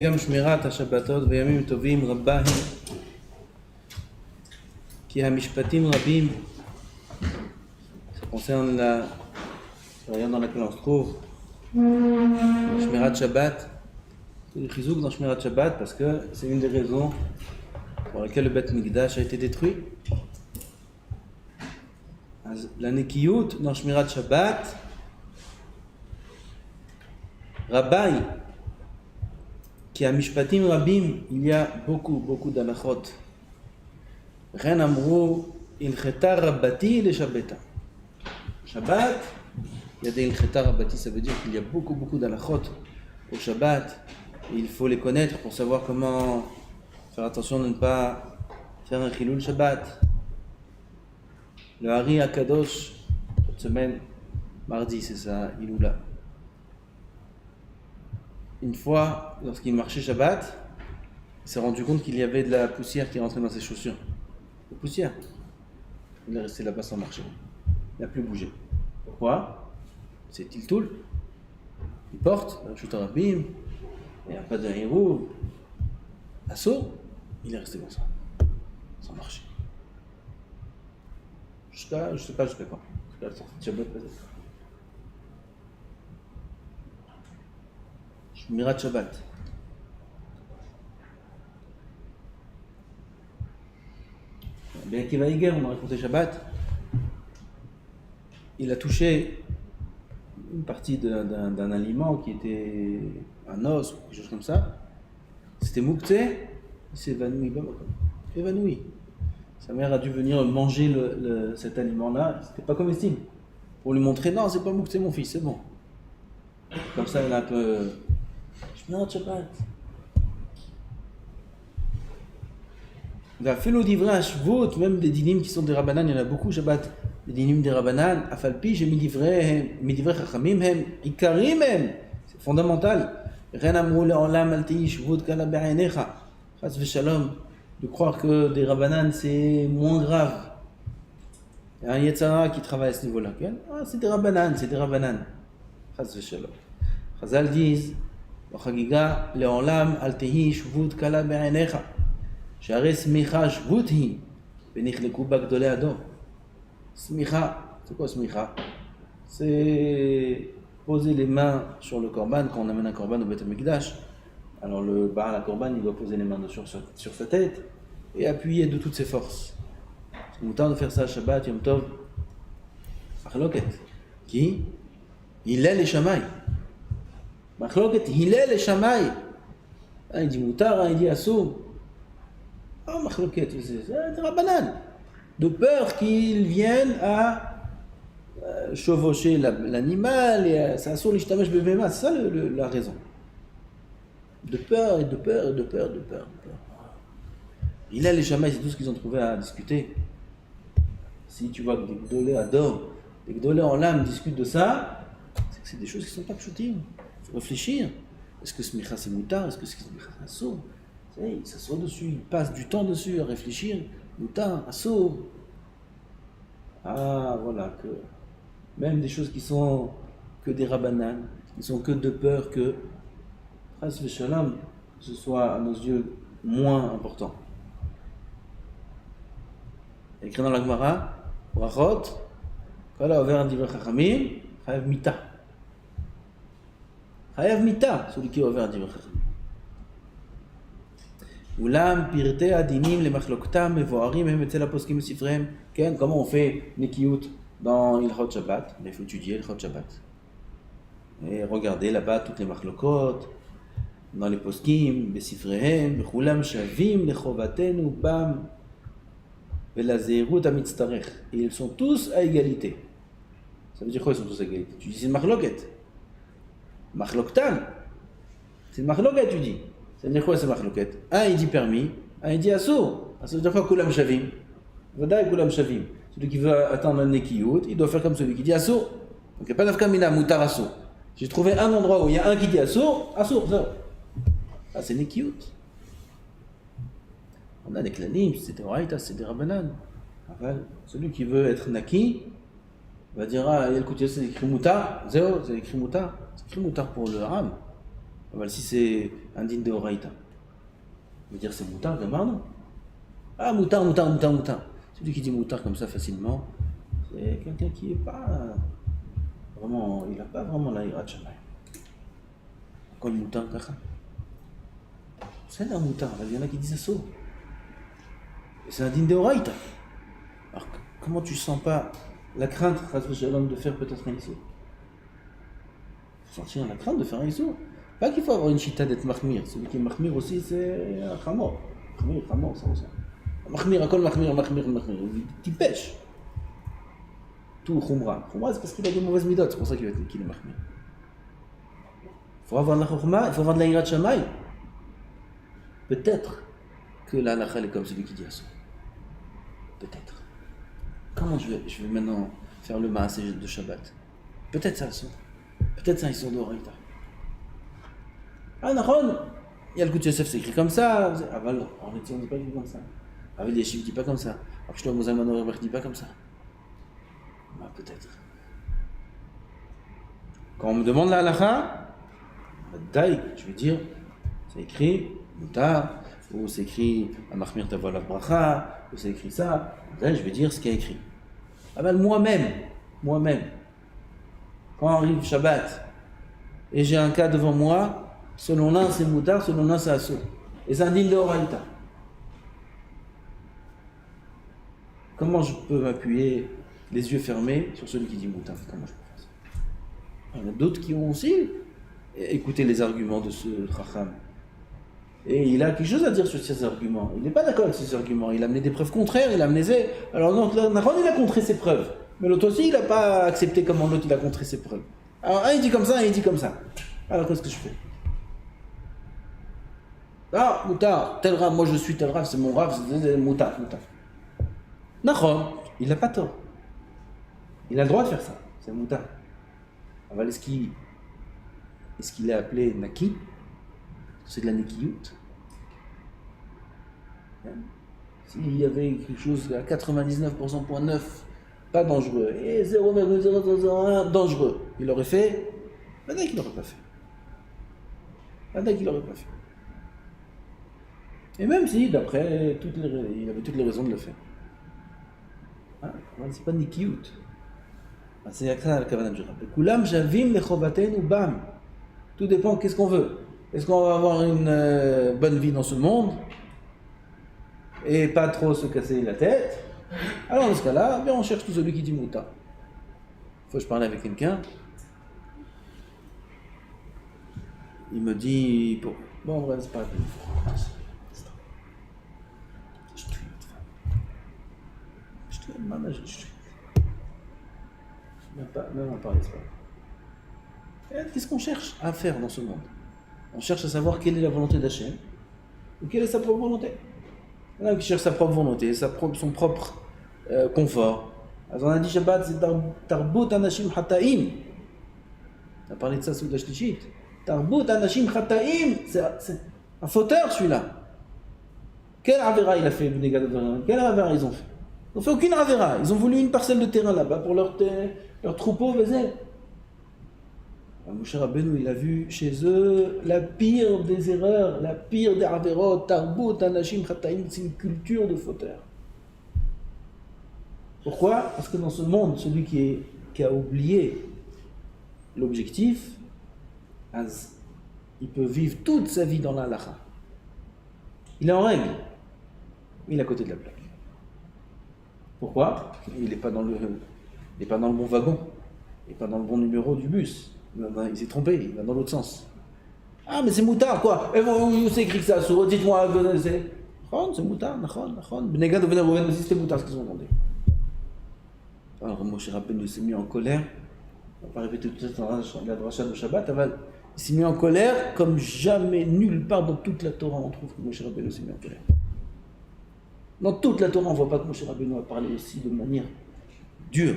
גם שמירת השבתות בימים טובים רבה היא, כי המשפטים רבים, ça concerne la période dans laquelle on se trouve, Shmirat Shabbat, le chizouk dans Shmirat Shabbat, parce que c'est une des raisons pour lesquelles le Beth Mikdash a été détruit. La nekiyut dans Shmirat Shabbat, Rabbi, qui a mishpatim rabim, il y a beaucoup d'alachot. Ren amrou ilcheta rabbati le shabbata. Shabbat, il y a des ilcheta rabbati, ça veut dire qu'il y a beaucoup d'alachot au Shabbat. Et il faut les connaître pour savoir comment faire attention de ne pas faire un chilul Shabbat. Le Hari Akadosh, cette semaine, mardi, c'est ça, Iloula. Une fois, lorsqu'il marchait Shabbat, il s'est rendu compte qu'il y avait de la poussière qui rentrait dans ses chaussures. La poussière. Il est resté là-bas sans marcher. Il n'a plus bougé. Pourquoi? C'est Tiltoul. Il porte, un chouta rabim, il n'y a pas de héros. Assaut, il est resté comme ça, sans marcher. Je ne sais pas jusqu'à quand. Jusqu'à la sortie de Shabbat peut-être. Shmirat Shabbat. Bien qu'il va Iger, on a raconté Shabbat. Il a touché une partie d'un aliment qui était un os ou quelque chose comme ça. C'était Moukté, il s'est évanoui. Sa mère a dû venir manger cet aliment-là. C'était pas comestible. Pour lui montrer, non, c'est pas Moukté mon fils, c'est bon. Comme ça, il a un peu. Shmirat Shabbat. Vafilu divrei hashvut, même des dinim qui sont des Rabbanan, il y en a beaucoup Shabbat. Des dinim des Rabbanan, afalpi, j'ai midivrei chachamim hem, ikarim hem. C'est fondamental. Ren amrou le'olam al tehi shvut kala be'ainecha. Chas v'shalom. De croire que des Rabbanan c'est moins grave. Il y a un Yetzara qui travaille à ce niveau-là. Ah, c'est des Rabbanan, c'est des Rabbanan. Chas v'shalom. Chazal disent, בחגיגה לעולם אל תהי שבות קלה בעיניך שהרי סמיכה שבות היא ונחלקו בה גדולי הדור. סמיכה, c'est quoi smicha? C'est poser les mains sur le korban quand on amène un korban au Beth Mikdash. Alors le Baal à korban il doit poser les mains sur sa tête et appuyer de toutes ses forces. C'est le temps de faire ça Shabbat Yom Tov Achloket qui il est les Shamaï. Machloket Hillel et Shamaï. Il dit Moutar, il dit Assou. Oh, Machloket, c'est Rabbanan. De peur qu'ils viennent à chevaucher l'animal et c'est Assou l'ishtamesh bevema. C'est ça la raison. De peur. Hillel et Shamaï, c'est tout ce qu'ils ont trouvé à discuter. Si tu vois que des Gdolé adorent, des Gdolé en l'âme discutent de ça, c'est que c'est des choses qui ne sont pas pshoutim. Il faut réfléchir. Est-ce que smicha c'est moutar? Est-ce que smicha c'est assour? Il s'assoit dessus, il passe du temps dessus à réfléchir. Moutar, assour. Ah, voilà, que même des choses qui sont que des rabbanan, qui sont que de peur que chas v'shalom, ce soit à nos yeux moins important. Écrit dans la Gemara, Brachot, kol ha'over divrei chachamim, chayav mita. Chayav mita, celui qui est ouvert divrei chachamim. Oulam pirtei adinim lemachloktam mevoarim hem etzel haposkim besifrehem. Comment on fait nekiyut dans Ilchot Shabbat? Il faut étudier Ilchot Shabbat. Et regardez là-bas toutes les machlokot, dans les poskim, besifrehem, bechulam shavim lechovatenu bam velazerut hamitztarech. Et ils sont tous à égalité. Ça veut dire quoi ils sont tous à égalité? Tu dis c'est une machloket. Machloktam, c'est une machloket, tu dis. Ça veut dire quoi, c'est machloket? Un, il dit permis, un, il dit assour. Ça veut dire quoi, kulam shavim? Vadaï kulam shavim. Celui qui veut attendre un nekiyut, il doit faire comme celui qui dit assour. Donc il n'y a pas d'afkamina, moutar assour. J'ai trouvé un endroit où il y a un qui dit assour, ça. Ah, c'est nekiyut. On a des klanim, c'est des oraïtas, c'est des rabbanan. Celui qui veut être naki, va dire, ah, il y a le côté, c'est écrit moutar, c'est écrit moutar. C'est écrit moutar pour le haram. Si c'est un din de Horaïta, on va dire c'est moutard, gamin, non. Ah, moutard. Celui qui dit moutard comme ça facilement, c'est quelqu'un qui est pas vraiment, il n'a pas vraiment la hirat shamay. Quand le moutard, c'est un moutard, il y en a qui disent ça. Et c'est un din de Horaïta. Alors, comment tu sens pas la crainte de faire peut-être un issour? Sentir la crainte de faire un issour. Pas qu'il faut avoir une chita d'être mahmir. Celui qui est mahmir aussi, c'est un khamor. Khamor, ça aussi. Mahmir, à quoi mahmir. Tu pêches. Tout khumra. Khumra, c'est parce qu'il a des mauvaises midotes. C'est pour ça qu'il est mahmir. Il faut avoir de la khumra, il faut avoir de la hirat shamay. Peut-être que la halakha est comme celui qui dit ça. Peut-être. Comment je vais maintenant faire le maasé de Shabbat? Peut-être ça, peut-être ça, ils sont d'Oraïta. Ah, Nahon, il y a le coup de Yosef, c'est écrit comme ça. Ah, voilà, en réalité, on ne dit pas écrit comme ça. Avec les chiffres, ne dit pas comme ça. Après, je dois ne dit pas comme ça. Bah, peut-être. Quand on me demande la halakha, je vais dire, c'est écrit, moutar, ou c'est écrit, amachmir tavo la bracha, ou c'est écrit ça. Là, je vais dire ce qu'il y a écrit. Ah ben moi-même, quand arrive Shabbat, et j'ai un cas devant moi, selon l'un c'est moutard, selon l'un c'est assaut. Et c'est un din de Horaïta. Comment je peux m'appuyer les yeux fermés sur celui qui dit moutard? Comment je peux faire ça? Il y en a d'autres qui ont aussi écouté les arguments de ce Chacham. Et il a quelque chose à dire sur ces arguments. Il n'est pas d'accord avec ces arguments. Il a amené des preuves contraires, il a amené... Alors non, Nahon, il a contré ses preuves. Mais l'autre aussi, il n'a pas accepté comment l'autre, il a contré ses preuves. Alors un, il dit comme ça, un, il dit comme ça. Alors qu'est-ce que je fais? Ah, moutard, tel rave, moi je suis tel rave, c'est mon rave, c'est moutard. Nahon, il n'a pas tort. Il a le droit de faire ça, c'est moutard. Alors est-ce qu'il est appelé Naki? C'est de la Nekiyut. S'il y avait quelque chose à 99,9% pas dangereux et 0,0001 dangereux, il aurait fait, maintenant qu'il n'aurait pas fait. Et même si, d'après, il avait toutes les raisons de le faire. C'est pas Nekiyut. C'est ça le kavanah du Rabbin. Kulam javim lechovaten bam. Tout dépend qu'est-ce qu'on veut. Est-ce qu'on va avoir une bonne vie dans ce monde et pas trop se casser la tête? Alors dans ce cas-là, on cherche tout celui qui dit mouta. Une fois je parlais avec quelqu'un, il me dit, bon bref, c'est pas grave. Même en parler, c'est pas. Qu'est-ce qu'on cherche à faire dans ce monde? On cherche à savoir quelle est la volonté d'Hachem ou quelle est sa propre volonté. Il y en a qui cherchent sa propre volonté, son propre confort. Alors on a dit Shabbat, c'est Tarbut Anashim Hata'im. On a parlé de ça sous la Shlishit. Tarbut Anashim Hata'im, c'est un fauteur celui-là. Quelle avéra il a fait, quelle avéra ils ont fait? Ils n'ont fait aucune avéra. Ils ont voulu une parcelle de terrain là-bas pour leur troupeau, Vézel. Moshe Rabbeinu, il a vu chez eux la pire des erreurs, la pire des averot, tarbut, anashim, chataim, c'est une culture de fauteur. Pourquoi? Parce que dans ce monde, celui qui a oublié l'objectif, il peut vivre toute sa vie dans la halakha. Il est en règle, mais il est à côté de la plaque. Pourquoi? Il n'est pas dans le bon wagon, il n'est pas dans le bon numéro du bus. Il s'est trompé, il va dans l'autre sens. Ah, mais c'est moutard, quoi. Et vous, c'est écrit que ça, dites-moi, c'est moutard, nachon. Bnei Gad et Rouven aussi, c'était moutard ce qu'ils ont demandé. Alors, Moshe Rabbeinu s'est mis en colère. On va pas répéter tout ça dans la dracha de Shabbat. Il s'est mis en colère comme jamais, nulle part dans toute la Torah, on trouve que Moshe Rabbeinu s'est mis en colère. Dans toute la Torah, on ne voit pas que Moshe Rabbeinu a parlé aussi de manière dure.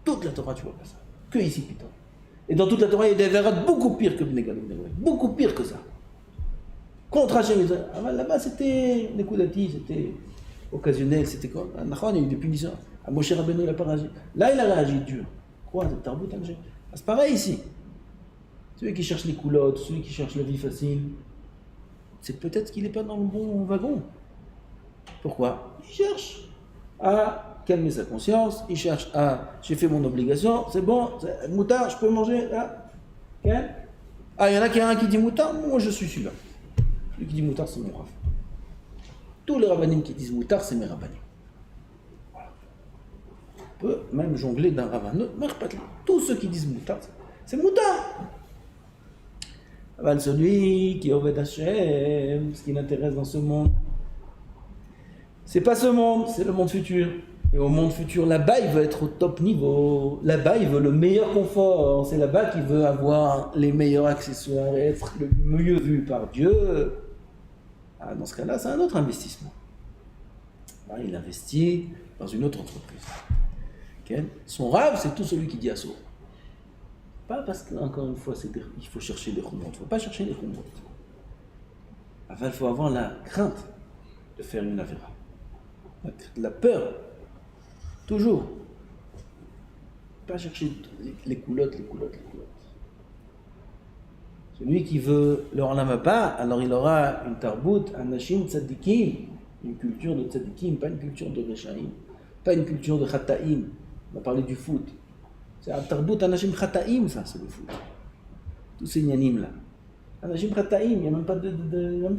Toute la Torah, tu vois pas ça. Que ici, putain. Et dans toute la Torah, il y a des verrades beaucoup pires que Bnei Gad et Rouven. Beaucoup pire que ça. Contre Hachem, là-bas, c'était Nekudati, c'était occasionnel, c'était quoi? Il y a eu des punitions. À Moshe Rabbeinu, il n'a pas réagi. Là, il a réagi dur. Quoi? C'est Tarbut Hachem. C'est pareil ici. Celui qui cherche les coulottes, celui qui cherche la vie facile, c'est peut-être qu'il n'est pas dans le bon wagon. Pourquoi? Il cherche à calmer sa conscience, il cherche à j'ai fait mon obligation, c'est bon, moutard, je peux manger là. Ah, il y en a qui a un qui dit moutard, moi je suis celui-là. Celui qui dit moutard, c'est mon raf. Tous les rabbinim qui disent moutard, c'est mes rabbinim. On peut même jongler d'un rav à un autre, tous ceux qui disent moutard, c'est moutard. Celui qui Oved Hashem, ce qui l'intéresse dans ce monde, c'est pas ce monde, c'est le monde futur. Et au monde futur, là-bas, il veut être au top niveau. Là-bas, il veut le meilleur confort. C'est là-bas qu'il veut avoir les meilleurs accessoires et être le mieux vu par Dieu. Ah, dans ce cas-là, c'est un autre investissement. Là, il investit dans une autre entreprise. Okay. Son rêve, c'est tout celui qui dit assaut. Pas parce qu'encore une fois, il faut chercher les chumot. Il ne faut pas chercher les chumot. Enfin, il faut avoir la crainte de faire une avéra. La peur. Toujours. Pas chercher les coulottes. Celui qui veut le Olam Haba, alors il aura une tarbout, un nashim tzadikim, une culture de tzadikim, pas une culture de reshaim, pas une culture de chataim. On a parlé du foot. C'est un tarbout, un nashim chataim, ça, c'est le foot. Tous ces nyanim là. Un nashim chataim, il n'y a même pas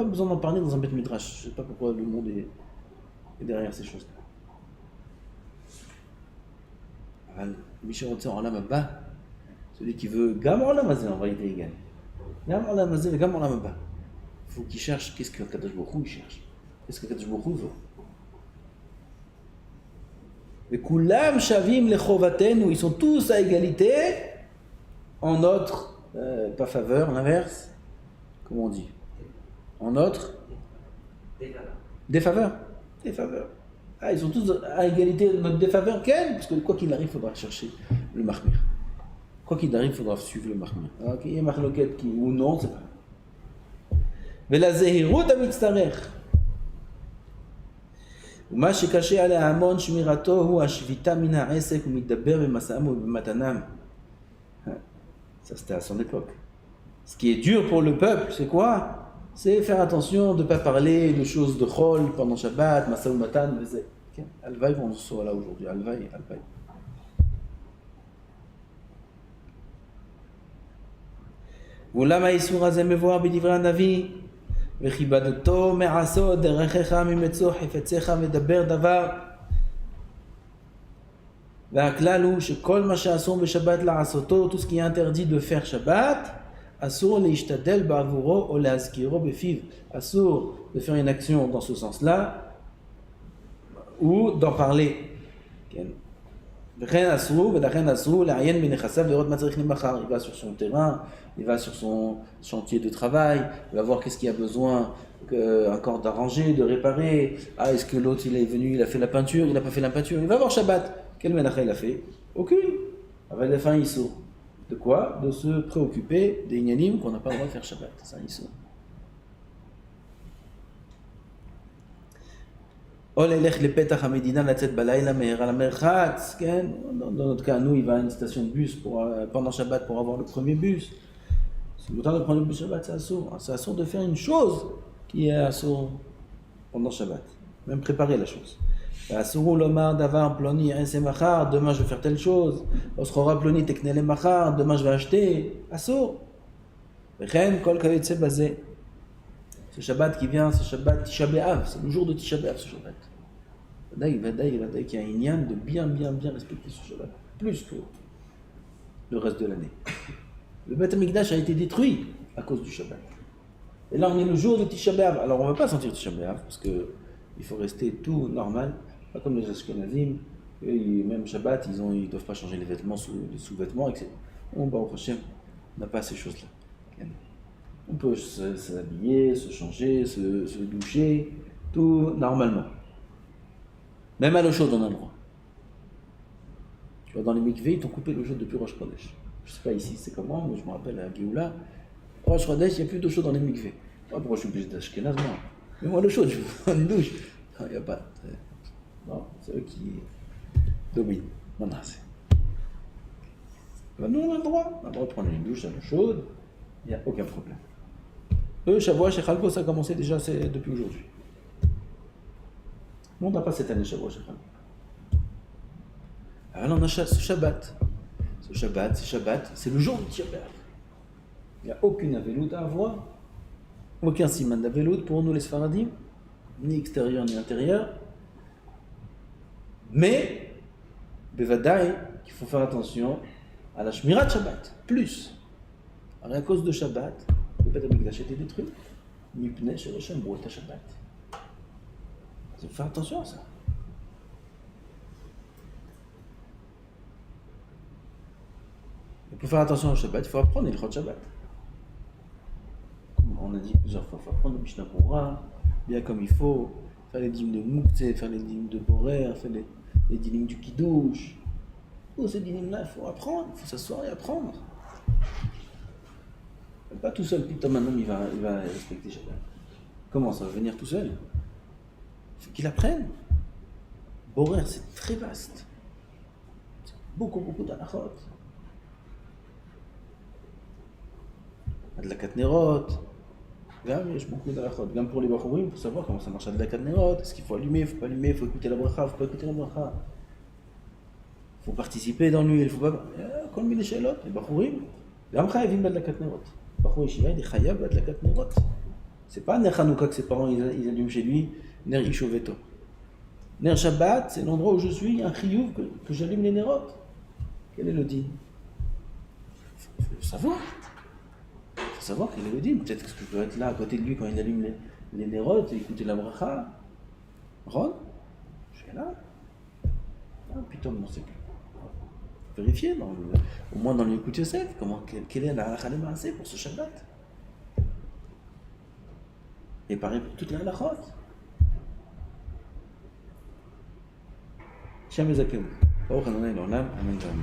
besoin d'en parler dans un beth midrash. Je ne sais pas pourquoi le monde est derrière ces choses-là. Michel Rotzer en Olam Haba, celui qui veut Gam Olam Hazeh en vérité égale. Gam Olam Hazeh et Gam Olam Haba. Il faut qu'il cherche qu'est-ce que Kadosh Baruch Hu cherche. Qu'est-ce que Kadosh Baruch Hu veut. Et Kulam Shavim Lechovatenu, ils sont tous à égalité en notre, pas faveur, l'inverse. Comment on dit? En notre défaveur. Ah, ils sont tous à égalité de notre défaveur, quel? Parce que quoi qu'il arrive, il faudra chercher le mahmir. Quoi qu'il arrive, il faudra suivre le mahmir. Alors qu'il y ait mahloket qui ou non, c'est pas. Mais la zehirut amitzarech. ומה שקשה על ההמון שמירתו הוא השביתה מן העסק ומתדבר במסעם ובמתנם. Ça c'était à son époque. Ce qui est dur pour le peuple, c'est quoi? C'est faire attention de ne pas parler de choses de chol pendant Shabbat, Masa ou Matan, Alvaï, on soit là aujourd'hui, Alvaï. ואולם האיסור הזה מבואר בדברי הנביא, וכיבדתו מעשות דרכך ממצוא חפציך ודבר דבר. והכלל הוא שכל מה שאסור בשבת לעשותו, tout ce qui est interdit de faire Shabbat, Assour l'ishtadel ba'avouro ou l'azkiro befiv. Assour de faire une action dans ce sens-là ou d'en parler. Il va sur son terrain, il va sur son chantier de travail, il va voir qu'est-ce qu'il y a besoin encore d'arranger, de réparer. Ah, est-ce que l'autre il est venu, il a fait la peinture, il n'a pas fait la peinture. Il va voir Shabbat. Quel menacha il a fait? Aucune. Avec la fin, il saut. De quoi? De se préoccuper des inyanim qu'on n'a pas le droit de faire Shabbat. Ça, il saut. Dans notre cas, nous, il va à une station de bus pendant Shabbat pour avoir le premier bus. C'est le temps de prendre le bus Shabbat, c'est assourd. C'est assourd de faire une chose qui est assourd pendant Shabbat. Même préparer la chose. Assourd l'omar d'avar ploni machar, demain je vais faire telle chose. Osrora ploni teknele machar, demain je vais acheter. Assourd. Ren kol kavetse basé. Ce Shabbat qui vient, ce Shabbat Tisha B'Av, c'est le jour de Tisha B'Av, ce Shabbat. Vadaï qu'il y a un inyan de bien respecter ce Shabbat, plus que le reste de l'année. Le Beth Amikdash a été détruit à cause du Shabbat. Et là, on est le jour de Tisha B'Av. Alors, on ne va pas sentir Tisha B'Av, parce qu'il faut rester tout normal, pas comme les Ashkenazim, même Shabbat, ils ne doivent pas changer les vêtements, les sous-vêtements, etc. On n'a pas ces choses-là. On peut s'habiller, se changer, se doucher, tout normalement. Même à l'eau chaude, on a le droit. Tu vois, dans les mikveh, ils t'ont coupé l'eau chaude depuis Rosh Chodesh. Je ne sais pas ici c'est comment, mais je me rappelle à Géoula, Rosh Chodesh, il n'y a plus d'eau chaude dans les mikveh. Pas pourquoi je suis obligé d'Ashkenaz, moi. Mais moi, l'eau chaude, je veux prendre une douche. Non, il n'y a pas. Non, c'est eux qui dominent. Non, c'est. Ben, nous, on a le droit. On a le droit de prendre une douche à l'eau chaude. il n'y a aucun problème. Shavuot chez Chalko, ça a commencé déjà depuis aujourd'hui. Nous, on n'a pas cette année Shavuot chez Chalko. Alors on a ce Shabbat. Ce Shabbat, c'est le jour du Shabbat. Il n'y a aucune aveloute à avoir, aucun siman d'aveloute pour nous les Sfaradim, ni extérieur ni intérieur. Mais, Bevadaï, qu'il faut faire attention à la Shmirat Shabbat, plus. Alors, à cause de Shabbat, le Beth Amikdash a été détruit. Mipnei Sheloshem Boueta Shabbat. Il faut faire attention à ça. Et pour faire attention au Shabbat, il faut apprendre le Shabbat. Comme on a dit plusieurs fois, il faut apprendre le Mishnah Torah, bien comme il faut, faire les dîmes de Mouktsé, faire les dîmes de Borer, faire les dîmes du Kiddush. Tous ces dîmes-là, il faut apprendre, il faut s'asseoir et apprendre. Pas tout seul, putain, maintenant il va respecter Shabbat. Comment ça va venir tout seul? Il faut qu'il apprenne. Borer, c'est très vaste. C'est beaucoup d'halachot. Adlakat Nerot. Là, il y a beaucoup d'halachot. Même pour les Bachurim, pour savoir comment ça marche Adlakat Nerot. Est-ce qu'il faut allumer, il ne faut pas allumer, il faut écouter la bracha, il ne faut pas écouter la bracha. Il faut participer dans l'huile, il faut pas. Comme les Shelot, les Bachurim. Gam chayavim b'adlakat Nerot. Bachur Yeshiva, il est chayav b'adlakat Nerot. C'est pas Ner Hanouka que ses parents ils allument chez lui, Ner Ishoveto. Ner Shabbat, c'est l'endroit où je suis, il y a un chiyuv que j'allume les Nerot. Quel est le din? Il faut le savoir. Il faut savoir quel est le din. Peut-être que je dois être là à côté de lui quand il allume les Nerot et écouter la bracha. Ron, je suis là. Ah, putain, non, c'est plus. Vérifier, au moins dans le Yekut Yosef, quelle est la halakha d'Maaseh pour ce Shabbat. Et pareil pour toute la halachot. Shem Ezaken. Baruch Adonai l'olam, amen.